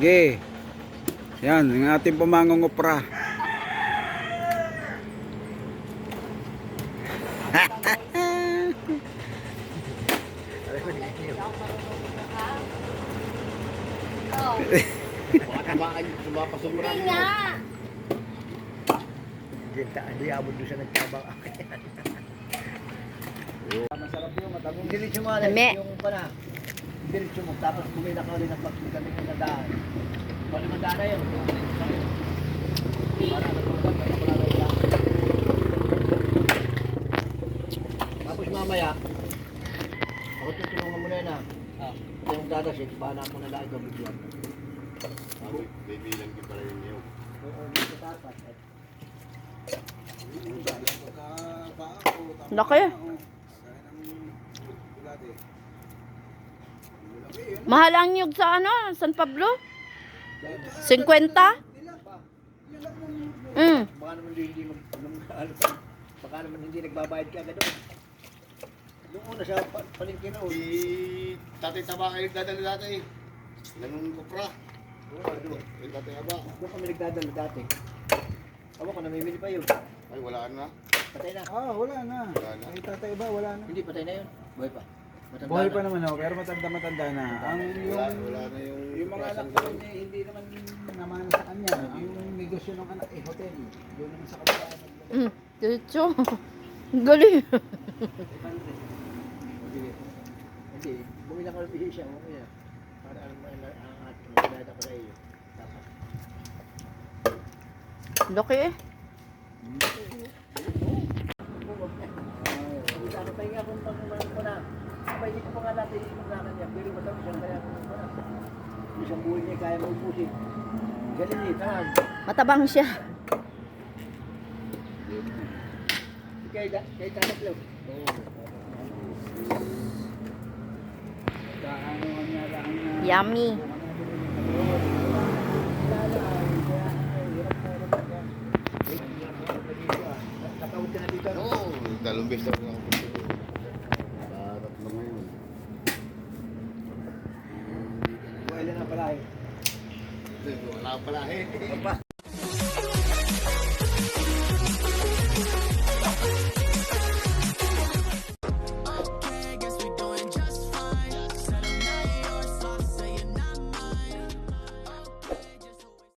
Sige. Yan, ang ating pamangungupra. Baka tamaan yung sumapasumura. Hindi nga. Hindi abot doon siya nagtabang. Masarap yung matabong. Diretso mo alam yung pana. Diretso mo tapos bumila ka ulit ng pagsugat ng nadaan. Bali mandaan na yun. Para natulog ka wala na yan. Tapos mamaya ako tutulungan mo na yan ha. Yung dadasit, bahala ko na lang ito bigyan. Bibilang din pala yun yun. Oo, dito tapat. Laki. Mahal ang nyug sa ano? San Pablo? 50? Baka naman hindi nagbabayad ka agad doon. Doon una sa palengke na Si Tatay Taba kayo nagdadala dati. Ganun kupra. Yung Tatay Aba. Doon kami nagdadala dati. Awa ko, namimili pa yun. Ay, wala na. Patay na. Wala na. Wala na. Ay, tatay ba? Wala na. Hindi, patay na yun. Buhay pa. Matanda Buhay na. pa naman ako, pero matanda na. Ang Wala na yung mga anak ko hindi naman namana sa kanya. Ang negosyo ng anak hotel. Doon naman sa kabila. Diretso. Galing. Hindi, bumili ako ng siya. Mamaya. Para ang ating pinada ko na iyo. Tapos. Laki eh. Ano pa nga kung pag-umalang ko na. Abay, hindi ko pa nga natin yung mga kanya. Pero matapos siya kaya ko na. Isang buhay niya kaya maupusin. Galing eh, tahan. Matabang siya. Kay tanak lang. Yummy. Nakawag ka na dito. Oo, dalawang beses na ako. Sarap na ngayon. Wala na pala eh. Wala pala eh.